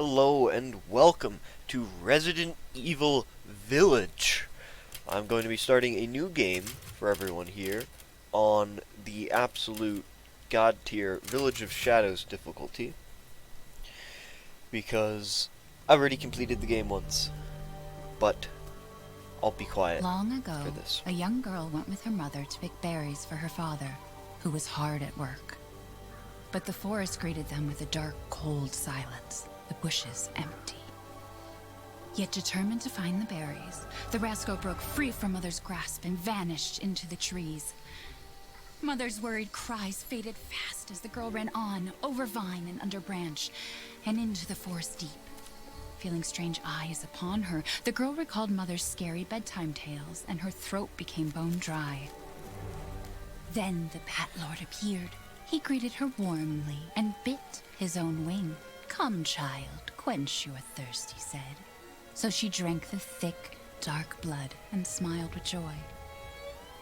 Hello and welcome to Resident Evil Village. I'm going to be starting a new game for everyone here on the absolute god tier Village of Shadows difficulty because I've already completed the game once, but I'll be quiet Long ago, for this. a young girl went with her mother to pick berries for her father, who was hard at work. But the forest greeted them with a dark, cold silence, the bushes empty. Yet determined to find the berries, the rascal broke free from Mother's grasp and vanished into the trees. Mother's worried cries faded fast as the girl ran on, over vine and under branch, and into the forest deep. Feeling strange eyes upon her, the girl recalled Mother's scary bedtime tales, and her throat became bone dry. Then the Bat Lord appeared. He greeted her warmly and bit his own wing. "Come, child, quench your thirst," he said. So she drank the thick, dark blood and smiled with joy.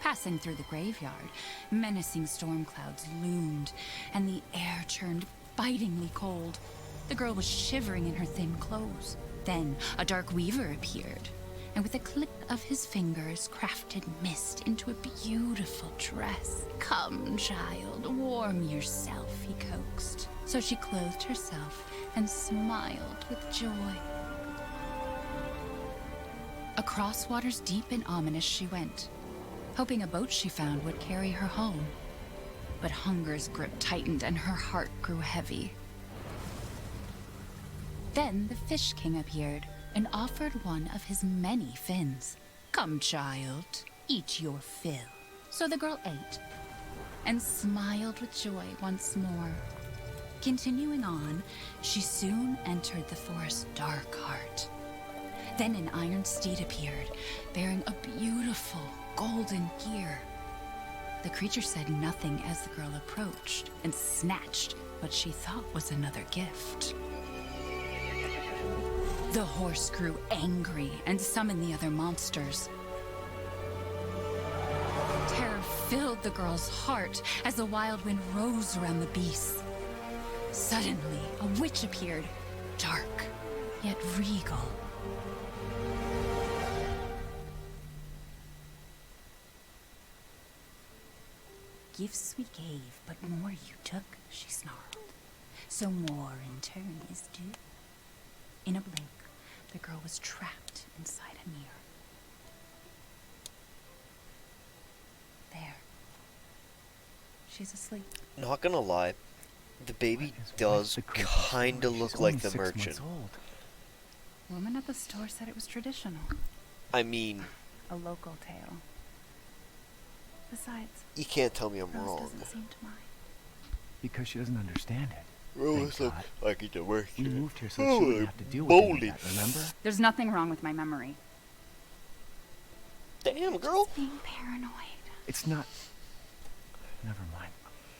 Passing through the graveyard, menacing storm clouds loomed, and the air turned bitingly cold. The girl was shivering in her thin clothes. Then a dark weaver appeared, and with a click of his fingers crafted mist into a beautiful dress. "Come, child, warm yourself," he coaxed. So she clothed herself and smiled with joy. Across waters deep and ominous she went, hoping a boat she found would carry her home. But hunger's grip tightened and her heart grew heavy. Then the Fish King appeared and offered one of his many fins. "Come, child, eat your fill." So the girl ate and smiled with joy once more. Continuing on, she soon entered the forest's dark heart. Then an iron steed appeared, bearing a beautiful golden gear. The creature said nothing as the girl approached and snatched what she thought was another gift. The horse grew angry and summoned the other monsters. Terror filled the girl's heart as the wild wind rose around the beasts. Suddenly, a witch appeared, dark yet regal. "Gifts we gave, but more you took," she snarled. "So more in turn is due." In a blink, the girl was trapped inside a mirror. There. She's asleep. Not gonna lie, the baby does kinda look like the merchant. Woman at the store said it was traditional. I mean, A local tale. Besides, you can't tell me I'm Rose wrong. doesn't seem to mind. Because she doesn't understand it. Rose, Thank God. I get to work We here. moved here so that she wouldn't have to deal with any of that, remember? There's nothing wrong with my memory. Damn, girl. Being paranoid. It's not... Never mind.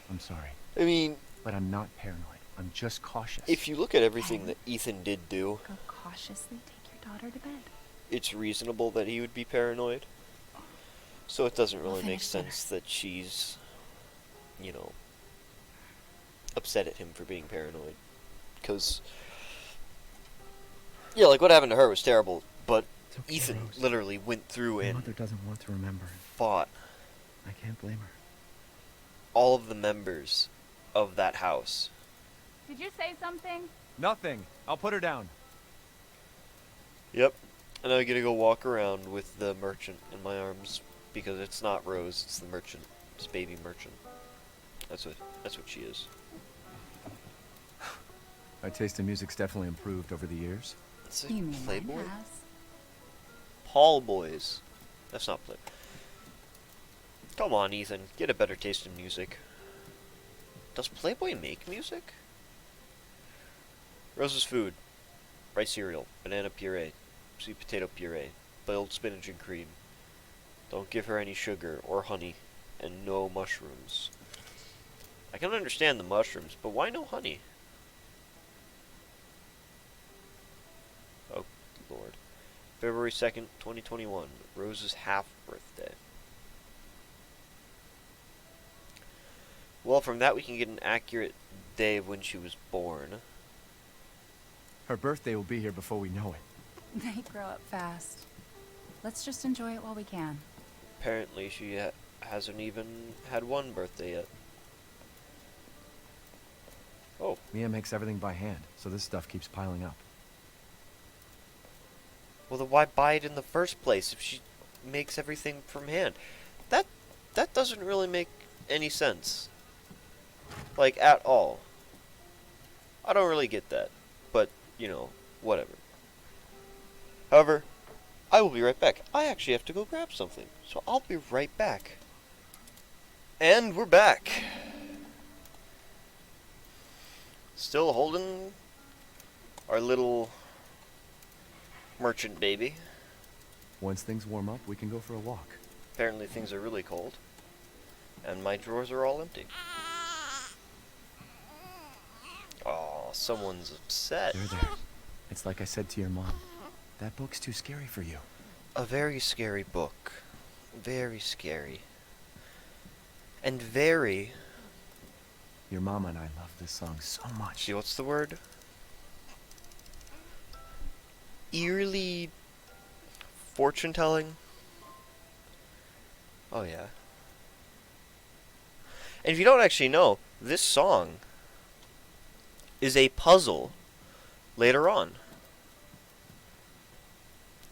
I'm sorry. I mean, But I'm not paranoid. I'm just cautious. if you look at everything that Ethan did do, Go cautiously take your daughter to bed. it's reasonable that he would be paranoid. So it doesn't really We'll make finish dinner. sense that she's, upset at him for being paranoid. Because, yeah, like what happened to her was terrible, but It's okay, Ethan Rose. literally went through My and mother doesn't want to remember. fought I can't blame her. all of the members of that house. Did you say something? Nothing. I'll put her down. Yep. And I get to go walk around with the merchant in my arms because it's not Rose, it's the merchant. It's baby merchant. That's what she is. My taste in music's definitely improved over the years. It's a You mean Playboy? mine has. Paul Boys. That's not Play. Come on, Ethan. Get a better taste in music. Does Playboy make music? Rose's food. Rice cereal. Banana puree. Sweet potato puree. Boiled spinach and cream. Don't give her any sugar or honey. And no mushrooms. I can understand the mushrooms, but why no honey? Oh, Lord. February 2nd, 2021. Rose's half birthday. Well, from that we can get an accurate day of when she was born. Her birthday will be here before we know it. They grow up fast. Let's just enjoy it while we can. Apparently, she hasn't even had one birthday yet. Oh, Mia makes everything by hand, so this stuff keeps piling up. well then why buy it in the first place if she makes everything from hand? That doesn't really make any sense. Like, at all. I don't really get that. But, you know, whatever. However, I will be right back. I actually have to go grab something, so I'll be right back. And we're back. Still holding our little merchant baby. Once things warm up, we can go for a walk. Apparently things are really cold. And my drawers are all empty. Oh, someone's upset. There. It's like I said to your mom. That book's too scary for you. A very scary book. Very scary. And very... Your mama and I love this song so much. See, what's the word? Eerily... fortune-telling? Oh, yeah. And if you don't actually know, this song is a puzzle later on.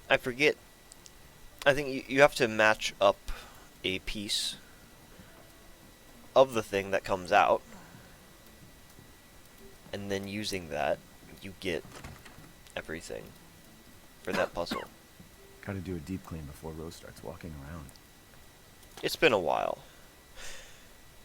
I forget. I think you have to match up a piece of the thing that comes out. And then using that, you get everything for that puzzle. Gotta do a deep clean before Rose starts walking around. It's been a while.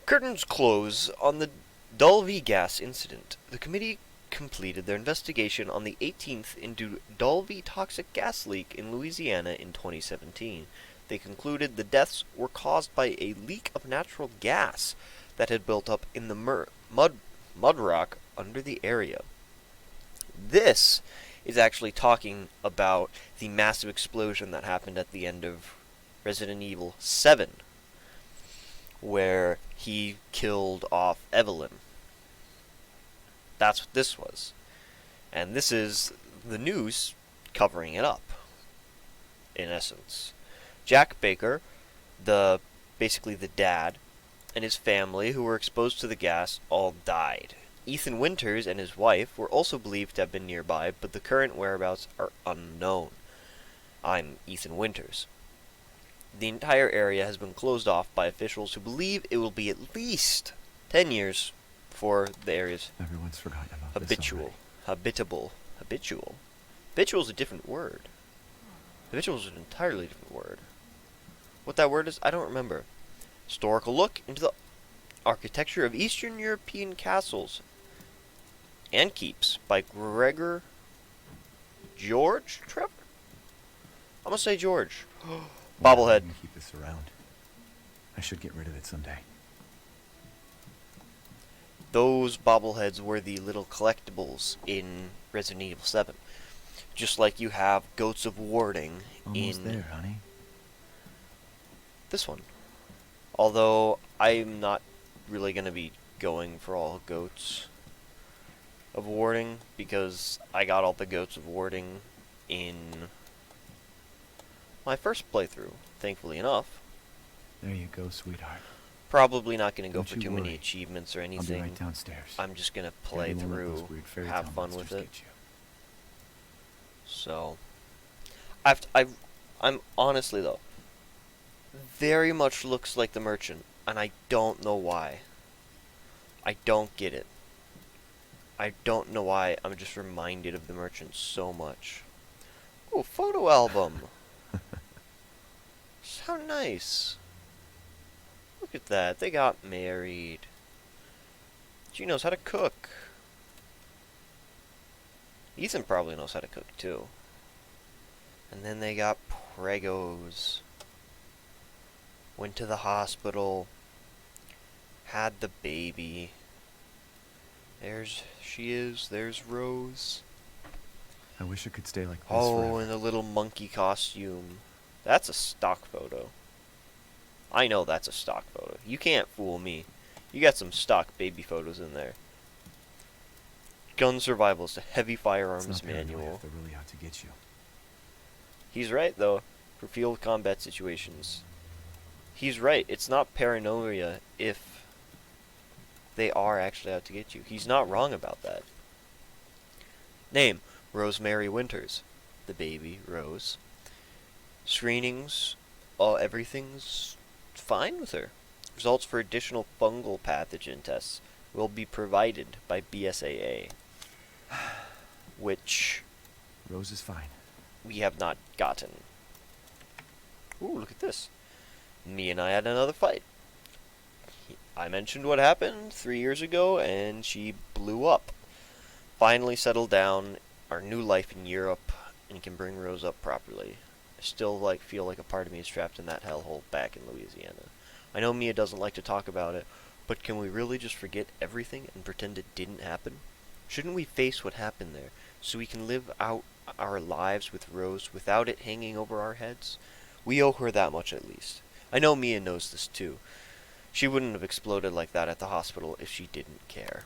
Curtains close on the Dulvey gas incident. The committee completed their investigation on the 18th into Dulvey toxic gas leak in Louisiana in 2017. They concluded the deaths were caused by a leak of natural gas that had built up in the mud rock under the area. This is actually talking about the massive explosion that happened at the end of Resident Evil 7, where he killed off Evelyn. That's what this was. And this is the news covering it up, in essence. Jack Baker, basically the dad, and his family, who were exposed to the gas, all died. Ethan Winters and his wife were also believed to have been nearby, but the current whereabouts are unknown. I'm Ethan Winters. The entire area has been closed off by officials who believe it will be at least 10 years before the area's Everyone's forgotten about habitual. Habitable is a different word. Habitual is an entirely different word. What that word is, I don't remember. Historical look into the architecture of Eastern European castles and keeps by George Trevor? I'm gonna say George. Bobblehead. I'm gonna keep this around. I should get rid of it someday. Those bobbleheads were the little collectibles in Resident Evil 7. Just like you have Goats of Warding Almost in there, honey. this one. Although I'm not really going to be going for all Goats of Warding, because I got all the Goats of Warding in my first playthrough, thankfully enough. There you go, sweetheart. Probably not going to go Don't for you too many worry. achievements or I'll be anything. right downstairs. I'm just going to play Daddy won't let those through, weird fairy have tale fun with monsters it. get you. So, I'm honestly though, very much looks like the merchant, and I don't know why. I don't get it. I don't know why I'm just reminded of the merchant so much. Oh, photo album. How nice. Look at that. They got married. She knows how to cook. Ethan probably knows how to cook too. And then they got pregos. Went to the hospital. Had the baby. There's she is. There's Rose. I wish it could stay like this Oh, forever. in a little monkey costume. That's a stock photo. I know that's a stock photo. You can't fool me. You got some stock baby photos in there. Gun Survival is a heavy It's firearms not paranoia manual. if they're really out to get you. He's right, though, for field combat situations. He's right. It's not paranoia if they are actually out to get you. He's not wrong about that. Name, Rosemary Winters. The baby, Rose. Screenings, everything's fine with her. Results for additional fungal pathogen tests will be provided by BSAA, which Rose is fine. we have not gotten. Ooh, look at this. Me and I had another fight. I mentioned what happened 3 years ago, and she blew up. Finally settled down, our new life in Europe, and can bring Rose up properly. I still feel like a part of me is trapped in that hellhole back in Louisiana. I know Mia doesn't like to talk about it, but can we really just forget everything and pretend it didn't happen? Shouldn't we face what happened there, so we can live out our lives with Rose without it hanging over our heads? We owe her that much at least. I know Mia knows this too. She wouldn't have exploded like that at the hospital if she didn't care.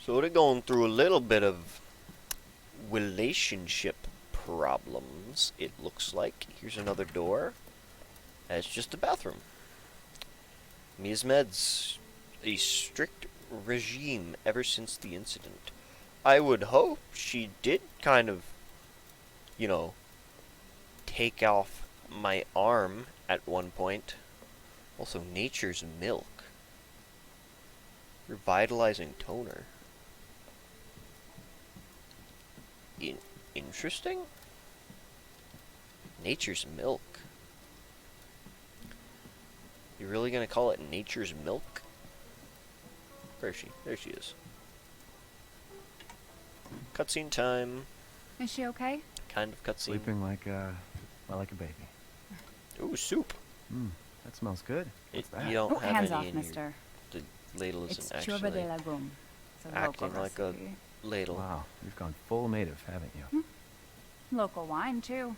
So they're going through a little bit of relationship problems, it looks like. Here's another door. It's just a bathroom. Mia's meds. A strict regime ever since the incident. I would hope she did kind of, take off my arm at one point. Also, Nature's Milk. Revitalizing toner. Interesting? Nature's Milk. You really gonna call it Nature's Milk? Where is she? There she is. Cutscene time. Is she okay? Kind of cutscene. Sleeping like a baby. Ooh, soup. That smells good. What's that? You don't Oh, have hands any off, in mister. Here. The ladle isn't It's actually chuva de legume. It's a acting local like a recipe. ladle. Wow, you've gone full native, haven't you? Local wine, too.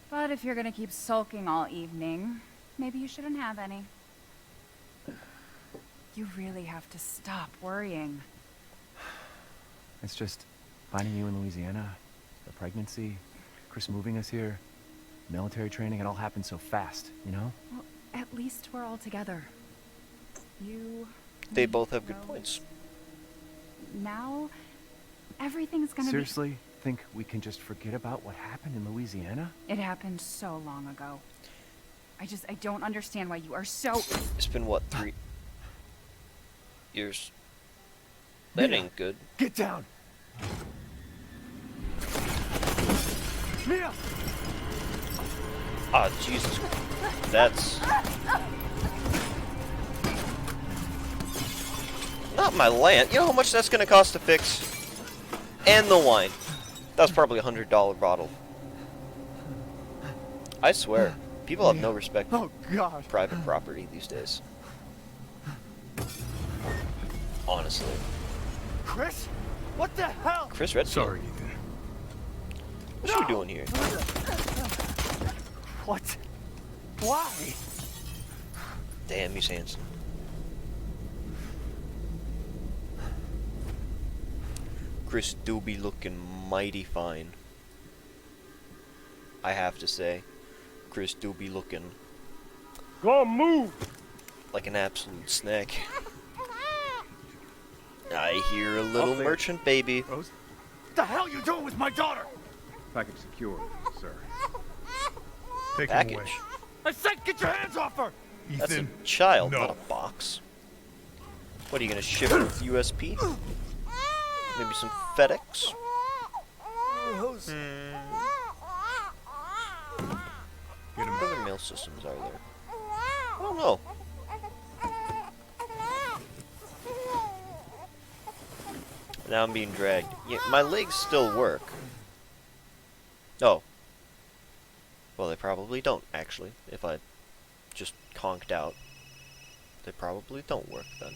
But if you're gonna keep sulking all evening, maybe you shouldn't have any. You really have to stop worrying. It's just finding you in Louisiana, the pregnancy, Chris moving us here, military training, it all happened so fast, you know? Well, at least we're all together. You... They me, both have good Rose. points. Now, everything's gonna Seriously? Think we can just forget about what happened in Louisiana? be... It happened so long ago. I don't understand why you are so... It's been what, 3 years? That Mia, ain't good. Get down! Mia! Ah, Jesus. That's... Not my land. You know how much that's gonna cost to fix? And the wine. That's probably $100 bottle. I swear, people have no respect for Oh, God! private property these days. Honestly. Chris? What the hell? Chris Redfield. Sorry, Ethan. What's she doing here? What? Why? Damn, he's handsome. Chris do be looking mighty fine. I have to say, Chris do be looking Go on, move! like an absolute snack. I hear a little Up there. merchant baby. Rose? What the hell you doing with my daughter? Package secure, sir. Take him Package. away. I said get your hands off her! That's a Ethan, child, no. not a box. What are you gonna ship it with USP? Maybe some FedEx? Get him What other mail systems are there? I don't know. Now I'm being dragged. Yeah, my legs still work. Oh. Well, they probably don't, actually. If I just conked out. They probably don't work then.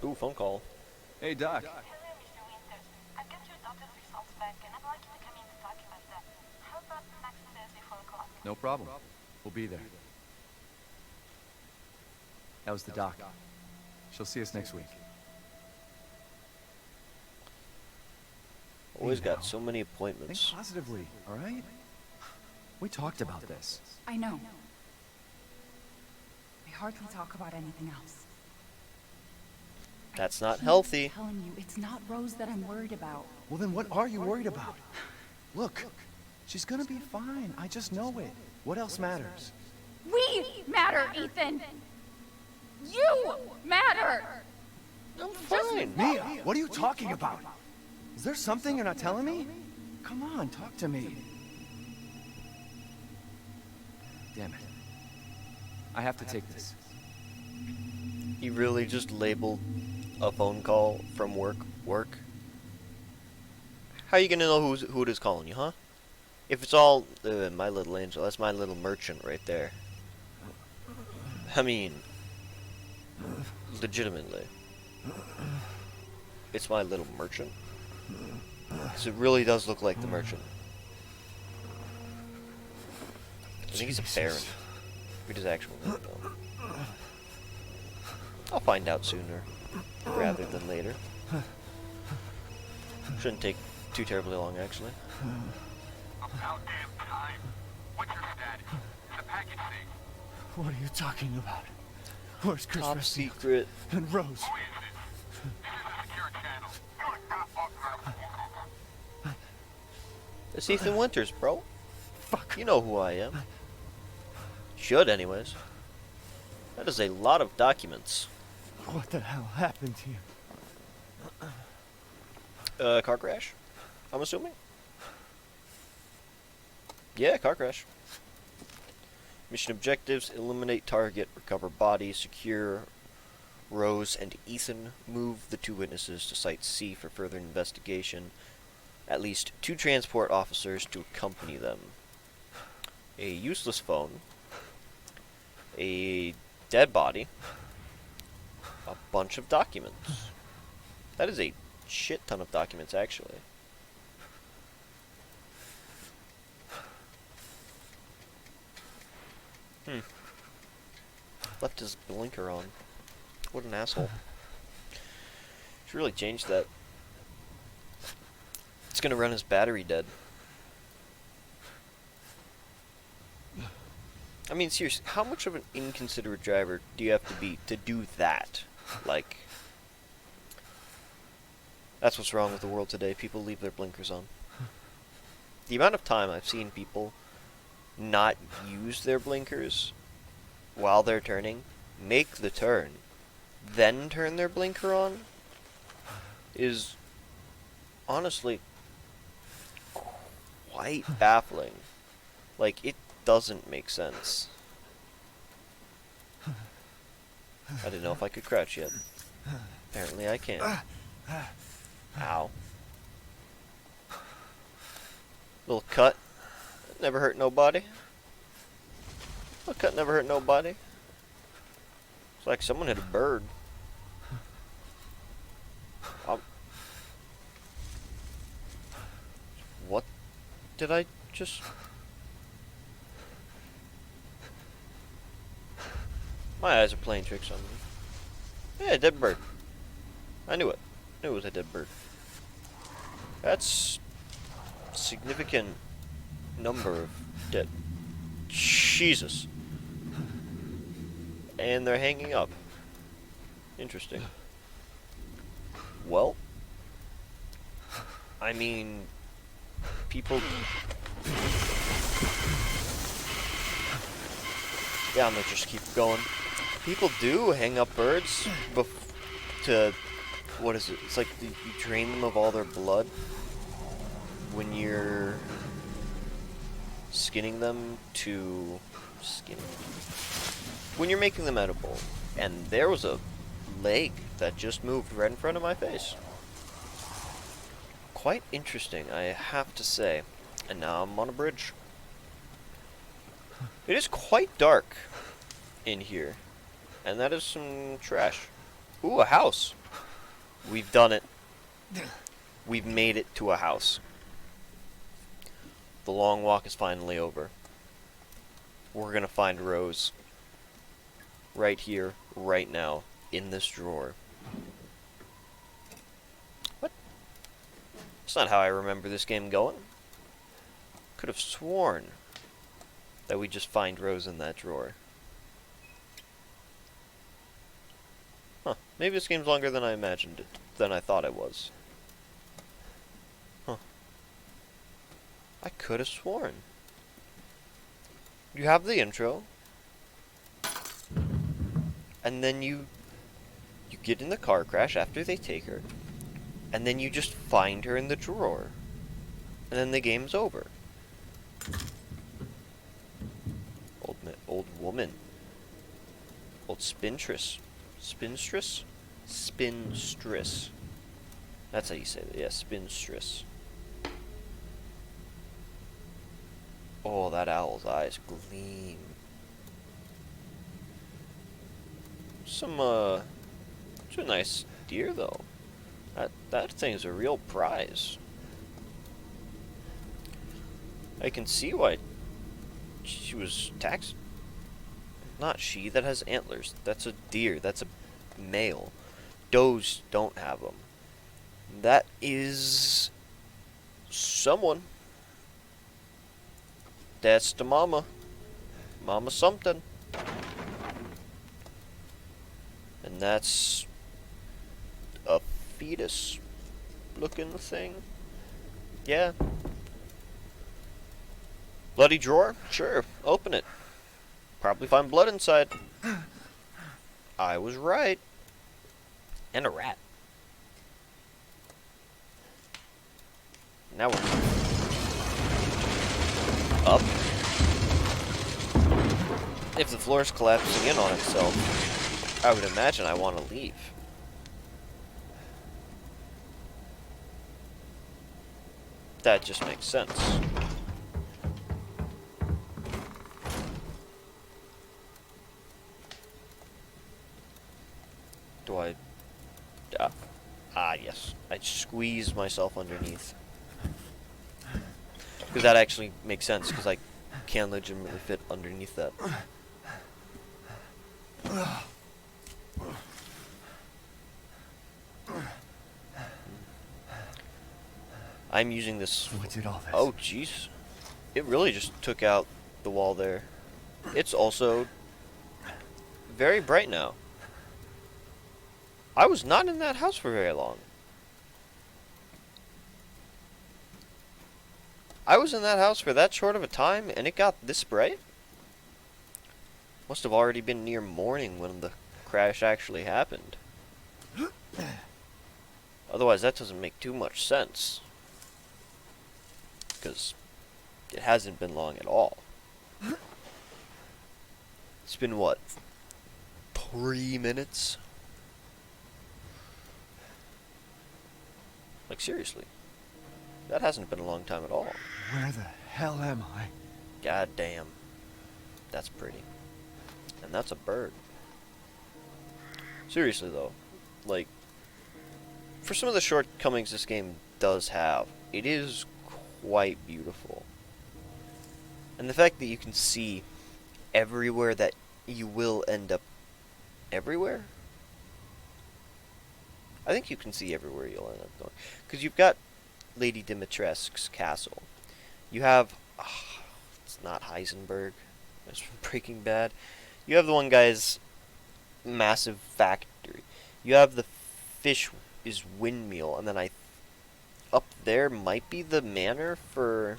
Ooh, phone call. Hey, Doc. Hello, Mr. Winters. I've got your daughter's results back, and I'd like you to come in to talk about that. How about next Thursday, 4 o'clock? No problem. We'll be there. That was the doc. She'll see us next week. Always Hey, got now. so many Think appointments. positively, all right? We talked about this. I know. I hardly talk about anything else. That's not I'm healthy. telling you, it's not Rose that I'm worried about. Well, then what are you worried about? Look, she's gonna be fine. I just know it. What else matters? We matter, Ethan! You matter! I'm fine. Mia, what are you talking about? Is there something you're not telling me? Come on, talk to me. Damn it. I have to take this. He really just labeled a phone call from work. How you gonna know who it is calling you, huh? If it's all my little angel, that's my little merchant right there. I mean, legitimately, it's my little merchant. 'Cause it really does look like the merchant. I think he's a baron. Read his actual name though. I'll find out sooner rather than later. Shouldn't take too terribly long, actually. About damn time. What's your status? Is the package safe? What are you talking about? Where's Chris Top Redfield secret. and Rose? Who is this? This is a secure channel. It's Ethan Winters, bro. Fuck. You know who I am. Should, anyways. That is a lot of documents. What the hell happened to you? Car crash? I'm assuming? Yeah, car crash. Mission objectives: eliminate target, recover body, secure Rose and Ethan, move the two witnesses to Site C for further investigation, at least 2 transport officers to accompany them, a useless phone, a dead body, a bunch of documents. That is a shit ton of documents, actually. Left his blinker on. What an asshole. Should really change that. It's gonna run his battery dead. I mean, seriously, how much of an inconsiderate driver do you have to be to do that? Like, that's what's wrong with the world today. People leave their blinkers on. The amount of time I've seen people not use their blinkers while they're turning, make the turn, then turn their blinker on, is honestly quite baffling. Like, it doesn't make sense. I didn't know if I could crouch yet. Apparently I can. Ow. Little cut. Never hurt nobody. Little cut never hurt nobody. It's like someone hit a bird. What did I just... My eyes are playing tricks on me. Yeah, dead bird. I knew it. I knew it was a dead bird. That's a significant number of dead. Jesus. And they're hanging up. Interesting. Well, I mean, people... Yeah, I'm gonna just keep going. People do hang up birds to... What is it? It's like you drain them of all their blood when you're skinning them to... Skinning? When you're making them edible. And there was a leg that just moved right in front of my face. Quite interesting, I have to say. And now I'm on a bridge. It is quite dark in here. And that is some trash. Ooh, a house. We've done it. We've made it to a house. The long walk is finally over. we're gonna find Rose. Right here, right now, in this drawer. What? That's not how I remember this game going. Could have sworn that we just find Rose in that drawer. Huh. Maybe this game's longer than I imagined it, than I thought it was. Huh. I could have sworn. You have the intro. And then you get in the car crash after they take her. And then you just find her in the drawer. And then the game's over. Old woman. Old spinstress. Spinstress? Spinstress. That's how you say that. Yeah, spinstress. Oh, that owl's eyes gleam. It's a nice deer though. That thing's a real prize. I can see why she was taxed. Not she that has antlers. That's a deer. That's a male. Does don't have them. That is someone. That's the mama. Mama something. And that's a fetus looking thing. Yeah. Bloody drawer? Sure. Open it. Probably find blood inside. I was right. And a rat. Now we're up. If the floor is collapsing in on itself, I would imagine I want to leave. That just makes sense. Do I... yes. I squeeze myself underneath. Because that actually makes sense, because I can legitimately fit underneath that. I'm using this... What did all this? Oh, jeez. It really just took out the wall there. It's also very bright now. I was not in that house for very long. I was in that house for that short of a time, and it got this bright? Must have already been near morning when the crash actually happened. Otherwise, that doesn't make too much sense. Because it hasn't been long at all. It's been, what, 3 minutes? Like, seriously. That hasn't been a long time at all. Where the hell am I? God damn. That's pretty. And that's a bird. Seriously, though. Like, for some of the shortcomings this game does have, it is quite beautiful. And the fact that you can see everywhere that you will end up... Everywhere? I think you can see everywhere you'll end up going. Because you've got Lady Dimitrescu's castle. You have... it's not Heisenberg. It's from Breaking Bad. You have the one guy's massive factory. You have the fish is windmill. And then up there might be the manor for...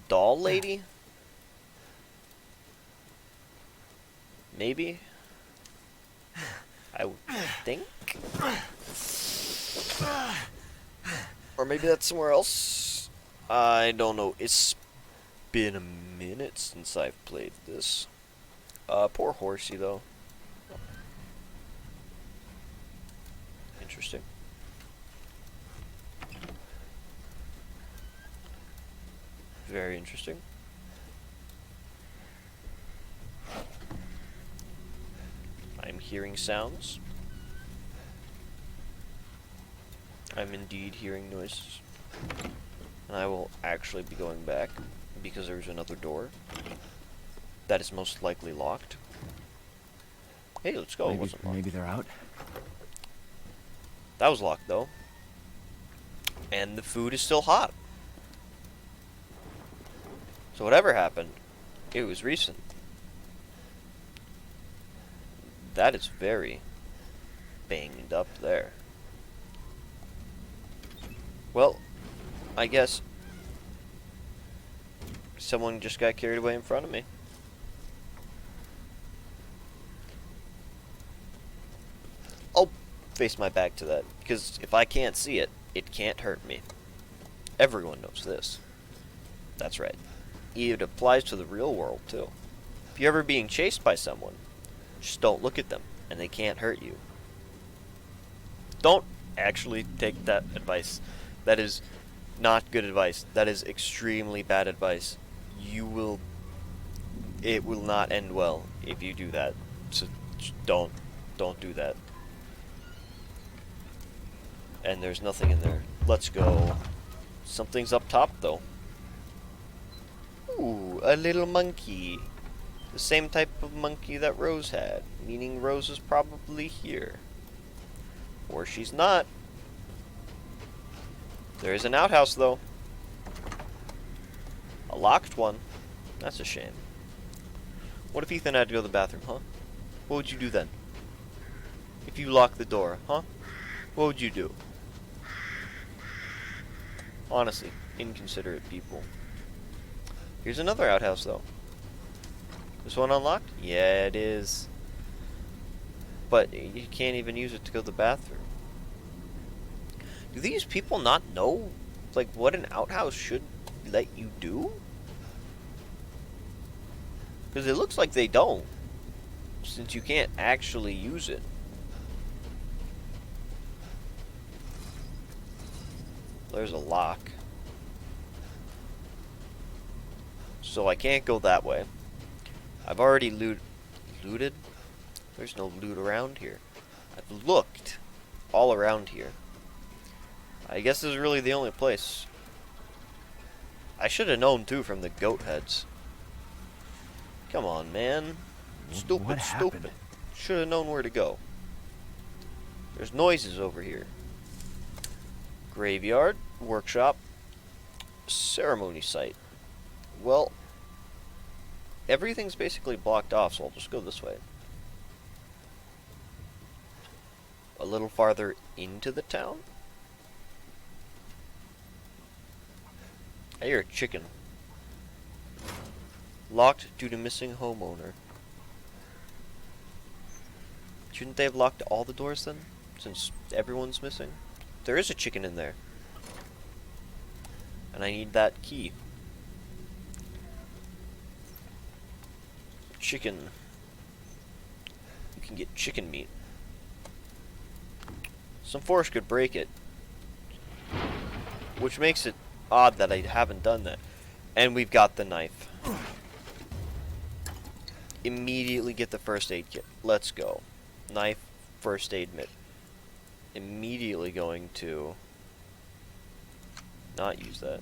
Doll Lady? Maybe? I would think. Or maybe that's somewhere else. I don't know. It's been a minute since I've played this. Poor horsey, though. Interesting. Very interesting. I'm hearing sounds. I'm indeed hearing noises. And I will actually be going back because there's another door that is most likely locked. Hey, let's go. It wasn't locked. Maybe they're out. That was locked, though. And the food is still hot. So whatever happened, it was recent. That is very banged up there. Well, I guess someone just got carried away in front of me. I'll face my back to that, because if I can't see it, it can't hurt me. Everyone knows this. That's right. It applies to the real world, too. If you're ever being chased by someone, just don't look at them, and they can't hurt you. Don't actually take that advice. That is not good advice. That is extremely bad advice. It will not end well if you do that. So don't do that. And there's nothing in there. Let's go. Something's up top, though. Ooh, a little monkey. The same type of monkey that Rose had, meaning Rose is probably here. Or she's not. There is an outhouse, though. A locked one. That's a shame. What if Ethan had to go to the bathroom, huh? What would you do then? If you locked the door, huh? What would you do? Honestly, inconsiderate people. Here's another outhouse, though. This one unlocked? Yeah, it is. But you can't even use it to go to the bathroom. Do these people not know, like, what an outhouse should let you do? Because it looks like they don't, since you can't actually use it. There's a lock. So I can't go that way. I've already looted? There's no loot around here. I've looked all around here. I guess this is really the only place. I should have known, too, from the goat heads. Come on, man. Stupid, What stupid. happened? Should have known where to go. There's noises over here. Graveyard, workshop, ceremony site. Well, everything's basically blocked off, so I'll just go this way. A little farther into the town? I hear a chicken. Locked due to missing homeowner. Shouldn't they have locked all the doors then? Since everyone's missing? There is a chicken in there. And I need that key. Chicken. You can get chicken meat. Some force could break it. Which makes it odd that I haven't done that. And we've got the knife. Immediately get the first aid kit. Let's go. Knife, first aid mitt. Immediately going to not use that.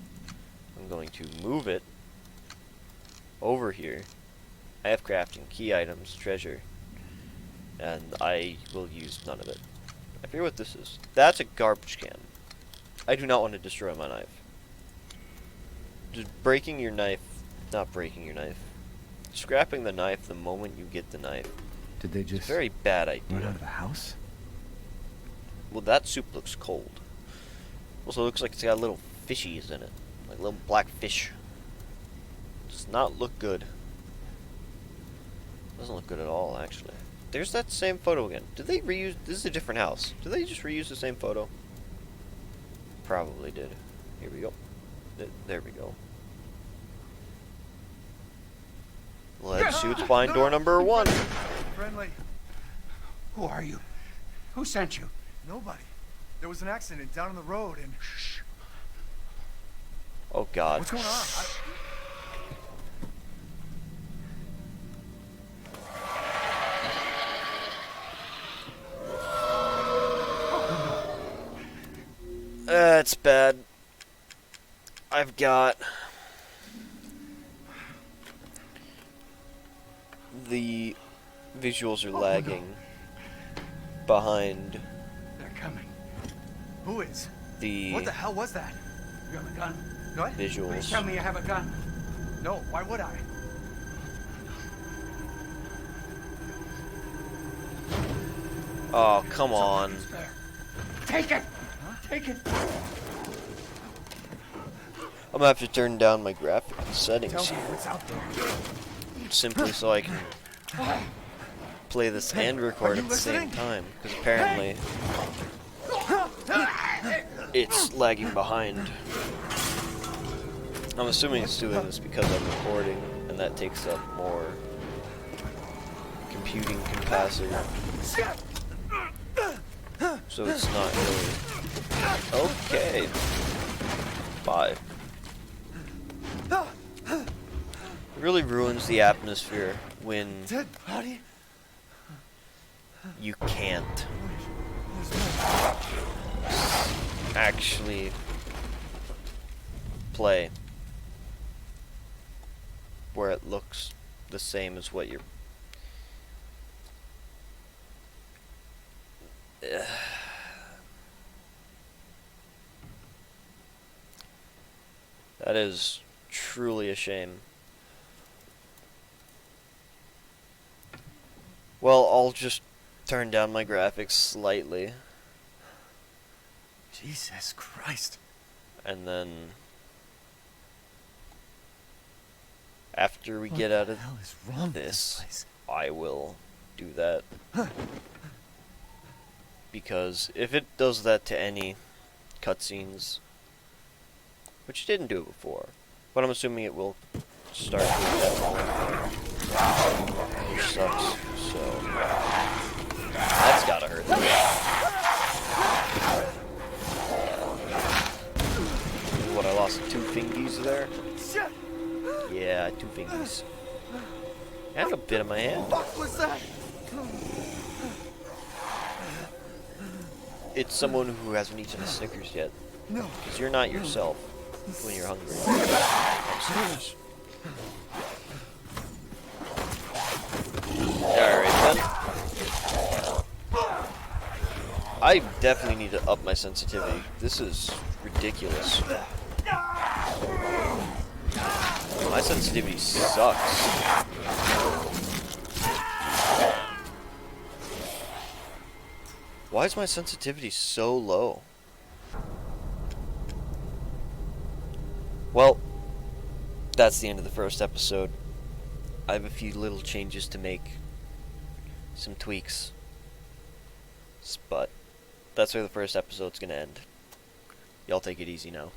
I'm going to move it over here. I have crafting, key items, treasure, and I will use none of it. I forget what this is. That's a garbage can. I do not want to destroy my knife. Just breaking your knife, not breaking your knife. Scrapping the knife the moment you get the knife. Did they It's a just very bad run out idea. of the house? Well, that soup looks cold. Also, looks like it's got little fishies in it. Like little black fish. Does not look good. Doesn't look good at all, actually. There's that same photo again. Did they reuse... This is a different house. Did they just reuse the same photo? Probably did. Here we go. There we go. Lead suits find door number 1. Friendly. Who are you? Who sent you? Nobody. There was an accident down on the road and... Shh. Oh, God. What's going on? That's bad. I've got the visuals are lagging behind They're coming. Who is? the What the hell was that? You have a gun? What? Please visuals. tell me you have a gun. No, why would I? Oh, come on. It's there. Take it! Take it! I'm gonna have to turn down my graphic Tell settings me what's out there. simply so I can play this and record you at the same listening? time, because apparently it's lagging behind. I'm assuming it's doing this because I'm recording, and that takes up more computing capacity. So it's not really... Okay. Bye. It really ruins the atmosphere when Dead body? you can't actually play where it looks the same as what you're... That is truly a shame. Well, I'll just turn down my graphics slightly, Jesus Christ. and then after we get out of What the hell is wrong with this this, place? I will do that. Because if it does that to any cutscenes, which it didn't do it before, but I'm assuming it will start doing that more, which sucks, so that's gotta hurt. What, I lost 2 fingies there? Shit! Yeah, 2 fingies. And a bit of my hand. What was that? It's someone who hasn't eaten a Snickers yet. No. Because you're not yourself when you're hungry. Upstairs. Alright then. I definitely need to up my sensitivity. This is ridiculous. My sensitivity sucks. Why is my sensitivity so low? Well, that's the end of the first episode. I have a few little changes to make. Some tweaks. But that's where the first episode's gonna end. Y'all take it easy now.